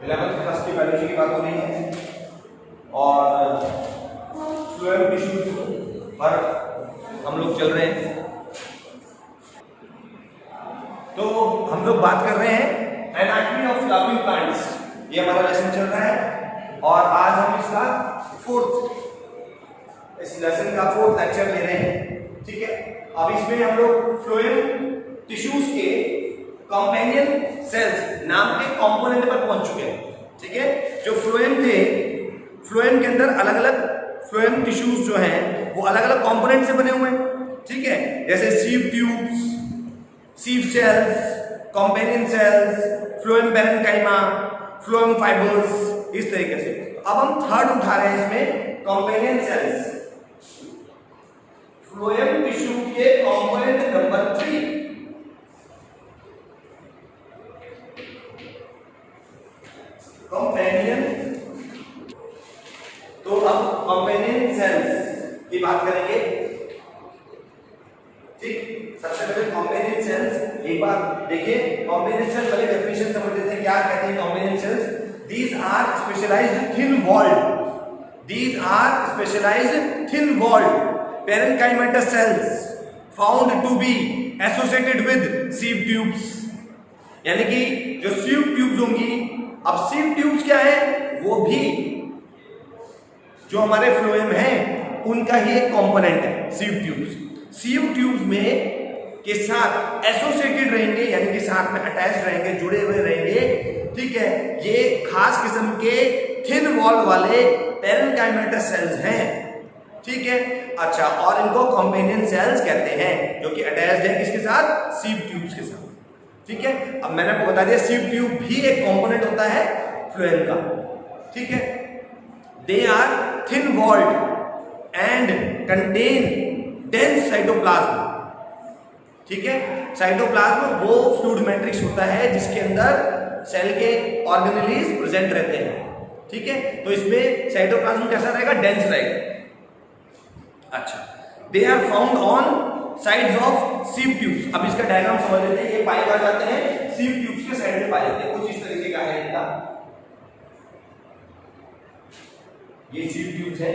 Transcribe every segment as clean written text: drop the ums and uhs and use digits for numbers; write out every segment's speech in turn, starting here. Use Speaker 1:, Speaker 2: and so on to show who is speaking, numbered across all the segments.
Speaker 1: 11th class की biology की बात हो रही है और फ्लोएम टिश्यूज पर हम लोग चल रहे हैं। तो हम लोग बात कर रहे हैं एनाटॉमी ऑफ फ्लावरिंग प्लांट्स, ये हमारा लेसन चल रहा है और आज हम इसका इस लेसन का फोर्थ लेक्चर ले रहे हैं। ठीक है, अब इसमें हम लोग फ्लोएम टिश्यूज के कंपेनियन सेल्स नाम के कंपोनेंट पर पहुंच चुके हैं। ठीक है, जो फ्लोएम थे, फ्लोएम के अंदर अलग अलग फ्लोएम टिश्यूज जो हैं वो अलग अलग कंपोनेंट से बने हुए हैं। ठीक है, जैसे sieve tubes, sieve cells, companion cells, phloem parenchyma, phloem fibres, इस तरीके से। अब हम थर्ड उठा रहे हैं इसमें कंपेनियन सेल्स, फ्लोएम टिश्यू के कंपोनेंट नंबर 3 कंपेनियन। तो अब कंपेनियन सेल्स की बात करेंगे। ठीक, सबसे पहले कंपेनियन सेल्स एक बार देखिए। कंपेनियन सेल्स पहले डेफिनेशन समझ लेते हैं, क्या कहते हैं companion cells. These are specialized thin walled, these are specialized thin walled parenchymatous cells found to be associated with sieve tubes. यानी कि जो सीव ट्यूब्स होंगी, अब सीव ट्यूब्स क्या है, वो भी जो हमारे फ्लोएम है उनका ही एक कंपोनेंट है सीव ट्यूब्स। सीव ट्यूब्स में के साथ एसोसिएटेड रहेंगे, यानी कि साथ में अटैच रहेंगे, जुड़े हुए रहेंगे। ठीक है, ये खास किस्म के थिन वॉल वाले पैरेन्काइमेटस सेल्स हैं। ठीक है, अच्छा, और इनको कंपेनियन सेल्स कहते हैं, जो कि अटैच्ड है किसके साथ, सीव ट्यूब्स के साथ। ठीक है, अब मैंने आपको बता दिया सीव ट्यूब भी एक कंपोनेंट होता है फ्लोएम का। ठीक है, they are thin walled and contain dense cytoplasm. ठीक है, साइटोप्लाज्म वो फ्लूइड मैट्रिक्स होता है जिसके अंदर सेल के ऑर्गेनेलीज प्रेजेंट रहते हैं। ठीक है, तो इसमें साइटोप्लाज्म कैसा रहेगा, डेंस रहेगा। अच्छा, they are found on sides of sieve tubes. अब इसका डायग्राम समझ लेते हैं। ये पाए जाते हैं सीव ट्यूब्स के साइड में पाए जाते हैं, कुछ इस तरीके का है इनका। ये सीव ट्यूब्स है।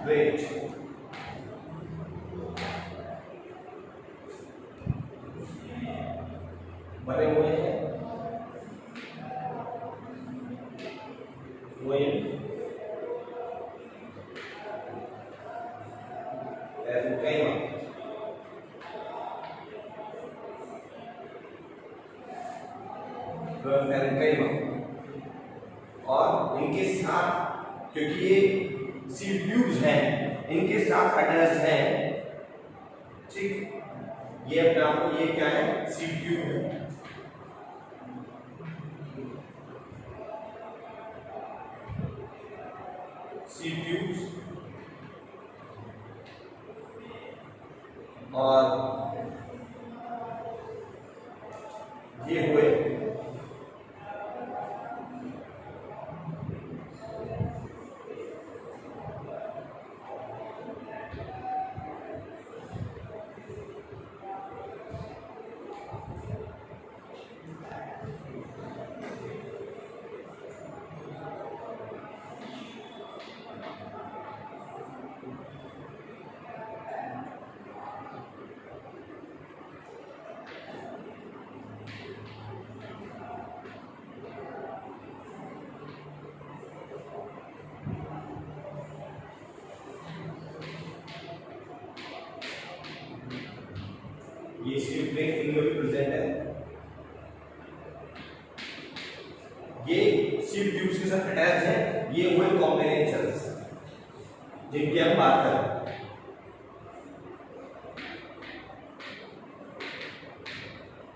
Speaker 1: Great. बने हुए हैं फ्लोएम पैरेन्काइमा। फ्लोएम पैरेन्काइमा और इनके साथ, क्योंकि ये सीव ट्यूब्स हैं, इनके साथ अटैच्ड हैं ठीक, ये अपने आप को, ये क्या है, सीड ट्यूब है। सीड ट्यूब्स और ये हुए ये स्लिप रिंग इनमें भी प्रेजेंट है। ये स्लिप ट्यूब्स के साथ अटैच है। ये हुए कॉम्पेनियन सेल्स जिनकी हम बात कर रहे हैं।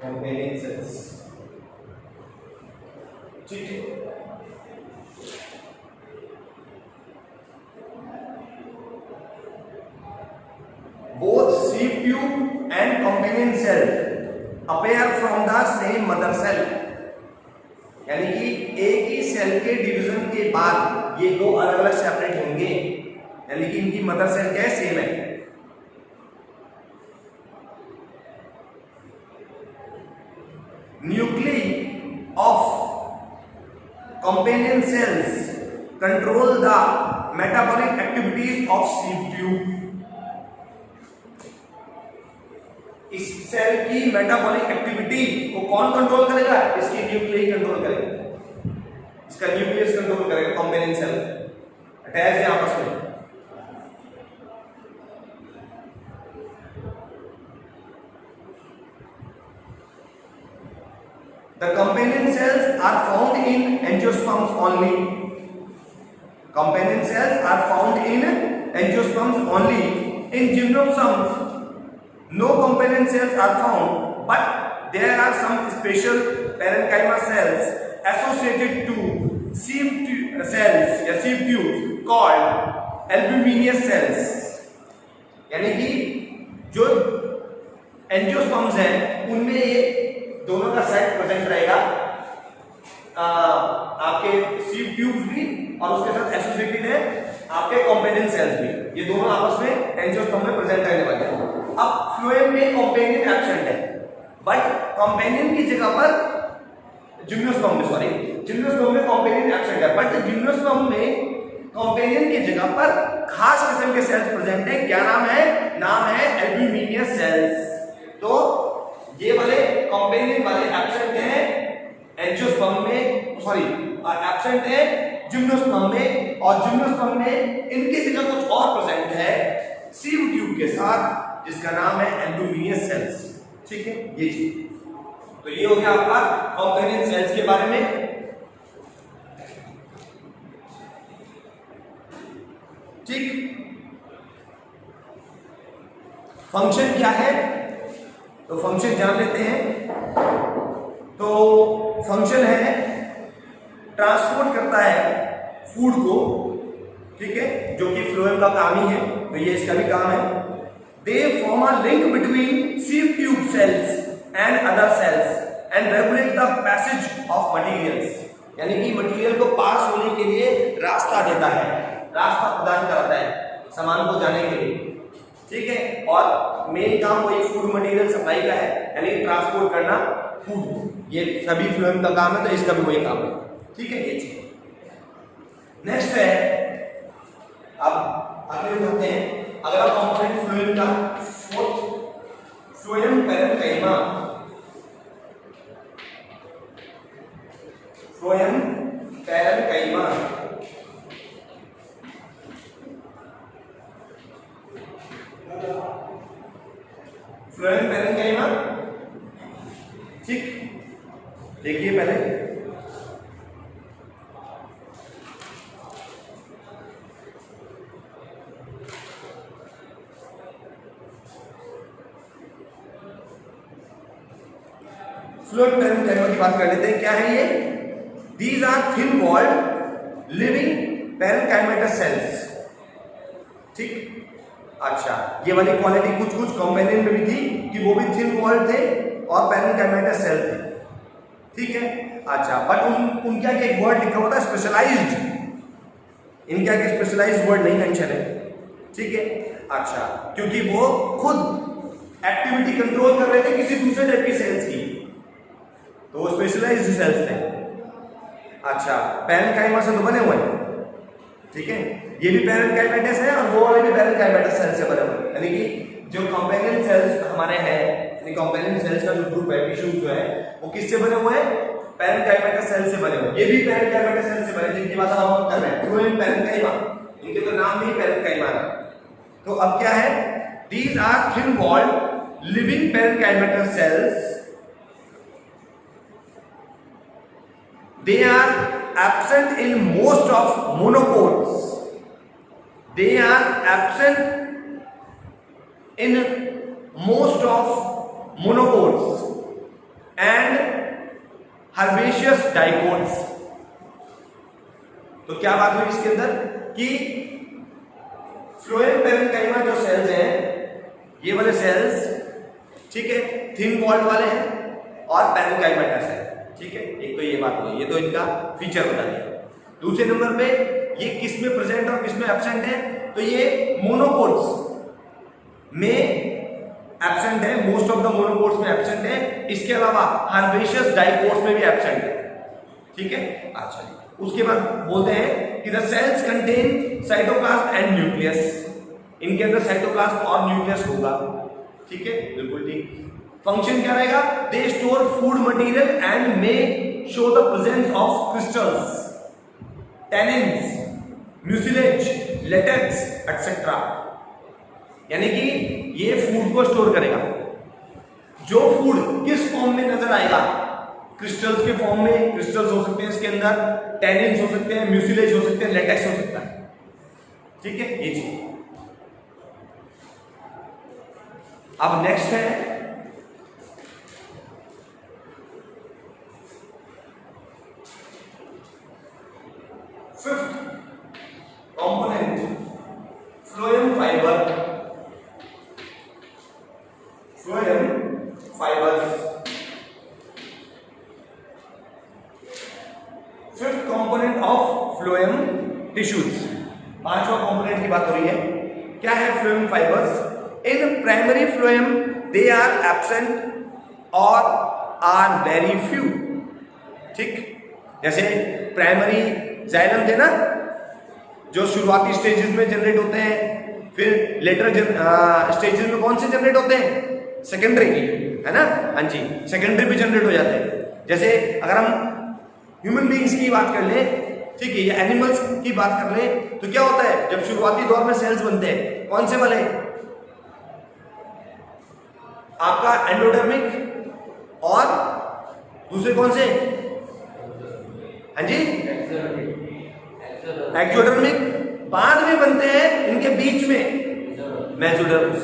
Speaker 1: कॉम्पेनियन सेल्स, ठीक है। Both sieve tube and companion cell appear from the same mother cell, यानी कि एक ही सेल के डिवीजन के बाद ये दो अलग अलग सेपरेट होंगे, यानी कि इनकी मदर सेल क्या है, सेम है। Nucleus of companion cells control the metabolic activities of sieve tube। इस सेल की मेटाबॉलिक एक्टिविटी को कौन कंट्रोल करेगा, इसकी न्यूक्लियस कंट्रोल करेगा, इसका न्यूक्लियस कंट्रोल करेगा। कॉम्पेनियन सेल अटैच है आपस में। The companion cells are found in angiosperms only. Companion cells are found in angiosperms only. In gymnosperms, no companion cells are found, but there are some special parenchyma cells associated to sieve cells या sieve tubes called albuminous cells। यानी कि जो angiosperms हैं उनमें ये दोनों का set present रहेगा, आपके सीव ट्यूब्स भी और उसके साथ एसोसिएटेड है आपके कॉम्पेनियन सेल्स भी। ये दोनों आपस में एंजियोस्पर्म में प्रेजेंट रहने वाले हैं। अब फ्लोएम में कॉम्पेनियन एब्सेंट है, बट कॉम्पेनियन की जगह पर जिम्नोस्पर्म में, सॉरी जिम्नोस्पर्म में कॉम्पेनियन एब्सेंट है, बट जिम्नोस्पर्म में कॉम्पेनियन की जगह पर खास किस्म के सेल्स प्रेजेंट है। क्या नाम है, नाम है एल्ब्यूमिनियस सेल्स। तो ये वाले कॉम्पेनियन वाले एब्सेंट हैं एंजियोस्पर्म में, सॉरी एब्सेंट है जिम्नोस्पर्म में, और जिम्नोस्पर्म में इनकी जगह कुछ और प्रेजेंट है सीव ट्यूब के साथ, जिसका नाम है एल्ब्यूमिनियस सेल्स। ठीक है, ये चीज। तो ये हो गया आपका कॉम्पेनियन सेल्स के बारे में। ठीक, फंक्शन क्या है, तो फंक्शन जान लेते हैं। तो फंक्शन है ट्रांसपोर्ट करता है फूड को, ठीक है, जो कि फ्लोएम का काम ही है, तो ये इसका भी काम है। They form a link between sieve tube cells and other sales and regulate the passage of materials, यानी कि मटेरियल को पास होने के लिए रास्ता देता है, रास्ता प्रदान कराता है सामान को जाने के लिए। ठीक है, और मेन काम वही फूड मटेरियल सप्लाई का है, यानी ट्रांसपोर्ट करना फूड। ये सभी फ्लोएम का काम है, तो इसका भी वही काम है। ठीक है, ये चीज। नेक्स्ट है, अब आगे बढ़ते हैं अगला कंपोनेंट फ्लोएम का, phloem parenchyma. Phloem parenchyma phloem parenchyma, ठीक, देखिए पहले फ्लूइड पैरेन्काइमा की बात कर लेते हैं। क्या है ये? These are thin walled living parenchymatous cells. ठीक, अच्छा, ये वाली क्वालिटी कुछ कुछ कॉम्पेनियन में भी थी कि वो भी थिन वॉल्ड थे और पैरेन्काइमेटस सेल थे। ठीक है, अच्छा, बट उनका एक वर्ड लिखा हुआ था स्पेशलाइज्ड, इनका एक स्पेशलाइज्ड वर्ड नहीं मेंशन है। ठीक है, अच्छा, क्योंकि वो खुद एक्टिविटी कंट्रोल कर रहे थे किसी दूसरे टाइप की सेल्स की, तो वो स्पेशलाइज्ड सेल्स थे। अच्छा, पैरेन्काइमा से तो बने हुए हैं। ठीक है, ये भी पैरेन्काइमेटस है और वो वाले भी पैरेन्काइमेटस सेल से बने हुए हैं, यानी कि जो कंपेनियन सेल्स हमारे हैं, यानी कंपेनियन सेल्स का जो ग्रुप है, टिश्यूज जो है, वो किससे बने हुए हैं? पैरेन्काइमेटस सेल से बने हुए हैं। ये भी पैरेन्काइमेटस सेल से बने, जिनकी बात हम कर रहे हैं, फ्लोएम पैरेन्काइमा, इनके तो नाम भी पैरेन्काइमा है। तो अब क्या है? These are thin walled living parenchymatous cells, they are absent in most of monopods, they are absent in most of monopods and herbaceous dicots। तो क्या बात हुई इसके अंदर कि फ्लोएम पैरेन्काइमा जो सेल्स हैं, ये वाले सेल्स, ठीक है, थिन वॉल्ड वाले हैं और पैरेन्काइमेटस है। ठीक है, एक तो ये बात हुई, ये तो इनका फीचर बता दिया। दूसरे नंबर पे ये किस में प्रेजेंट और किस में एब्सेंट है? तो ये मोनोपोड्स में एब्सेंट है, मोस्ट ऑफ द मोनोपोड्स में एब्सेंट है। इसके अलावा हर्बेशियस डाइकोट्स में भी एब्सेंट है। ठीक है, अच्छा, उसके बाद बोलते हैं कि the sales contain cytoplasm and nucleus, इनके अंदर साइटोप्लाज्म और न्यूक्लियस होगा। ठीक है, बिल्कुल ठीक। फंक्शन क्या रहेगा? They store food material and may show the presence of crystals, tannins, mucilage, latex etcetera, यानी कि ये फूड को स्टोर करेगा। जो फूड किस फॉर्म में नजर आएगा? क्रिस्टल्स के फॉर्म में, क्रिस्टल्स हो सकते हैं इसके अंदर, टैनिन्स हो सकते हैं, म्यूसिलेज हो सकते हैं, लेटेक्स हो सकता है। ठीक है, ये चीज। अब नेक्स्ट है fifth component, phloem fibre. Phloem fibres, fifth component of phloem tissues. पांचवा कंपोनेंट की बात हो रही है। क्या है phloem fibres? In primary phloem they are absent और आर वेरी फ्यू। ठीक, जैसे प्राइमरी जाइलम थे ना, जो शुरुआती स्टेजेस में जनरेट होते हैं, फिर लेटर स्टेजेस में कौन से जनरेट होते हैं? सेकेंडरी, है ना? हाँ जी, सेकेंडरी भी जनरेट हो जाते हैं। जैसे अगर हम ह्यूमन बीइंग्स की बात कर ले, ठीक है, या एनिमल्स की बात कर ले, तो क्या होता है जब शुरुआती दौर में सेल्स बनते हैं? कौन से वाले? आपका एंडोडर्मिक और दूसरे कौन से? हाँ जी, एक्सोडर्मिक। बाद में बनते हैं इनके बीच में मेसोडर्म्स,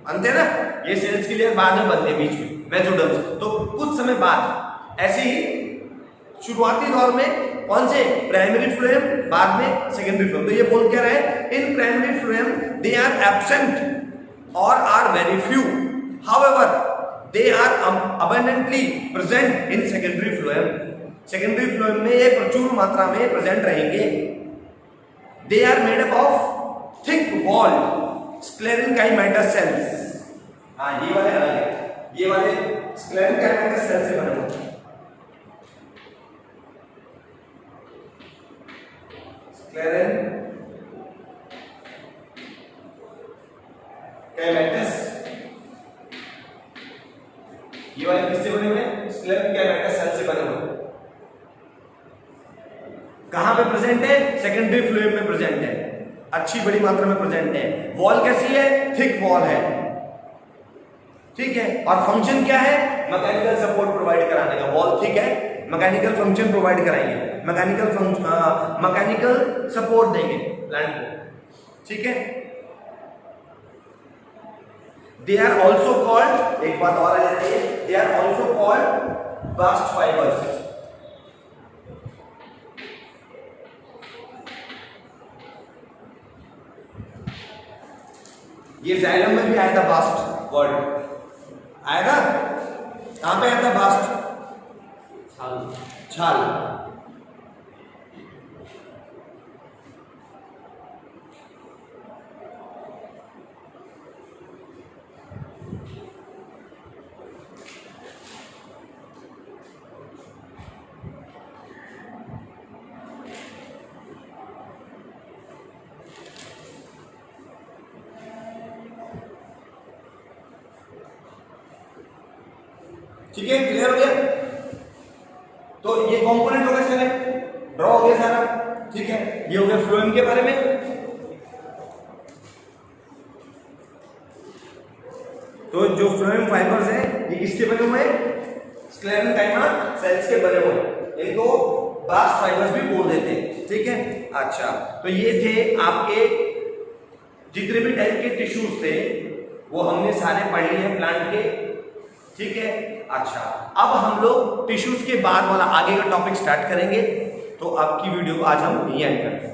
Speaker 1: बनते हैं ना, ये सेल्स के लिए बाद में बनते हैं बीच में मेसोडर्म्स। तो कुछ समय बाद ऐसे ही शुरुआती दौर में कौन से? प्राइमरी फ्लोएम, बाद में सेकेंडरी फ्लोएम। तो ये बोल क्या रहे हैं? In primary phloem they are absent और are very few, however they are abundantly present in secondary phloem. Secondary phloem में ये प्रचुर मात्रा में प्रेजेंट रहेंगे। They are made up of thick walled sclerenchymatous cells. हाँ, ये वाले अलग है, ये वाले स्क्लेरेन्काइमेटस सेल से बने होते हैं। स्क्लेरेन्काइमेटस, ये वाले किससे बने हुए हैं? स्क्लेरेन्काइमेटस सेल से बने हुए हैं। कहां पे प्रेजेंट है? सेकेंडरी फ्लोएम में प्रेजेंट है, अच्छी बड़ी मात्रा में प्रेजेंट है। वॉल कैसी है? थिक वॉल है। ठीक है, और फंक्शन क्या है? मैकेनिकल सपोर्ट प्रोवाइड कराने का। वॉल थिक है, मैकेनिकल फंक्शन प्रोवाइड कराएंगे, मैकेनिकल सपोर्ट देंगे प्लांट को। ठीक है, दे आर ऑल्सो कॉल्ड, एक बात और आ जाती है, they are also called bast fibres. ये जाइलम में भी आया था बास्ट वर्ड, आया था, कहां पे आया था बास्ट? छाल। ठीक है, क्लियर हो गया? तो ये कंपोनेंट हो गया सारे, ड्रॉ हो गया सारा। ठीक है, ये हो गया फ्लोएम के बारे में। तो जो फ्लोएम फाइबर्स है ये किसके बने हुए हैं? स्क्लेरेंकाइमा सेल्स के बने हुए हैं। इनको बास्ट फाइबर्स भी बोल देते हैं। ठीक है, अच्छा, तो ये थे आपके जितने भी टाइप के टिश्यूज थे वो हमने सारे पढ़ लिए हैं प्लांट के। ठीक है, अच्छा, अब हम लोग टिश्यूज के बाद वाला आगे का टॉपिक स्टार्ट करेंगे। तो अब की वीडियो को आज हम यहीं एंड करते हैं।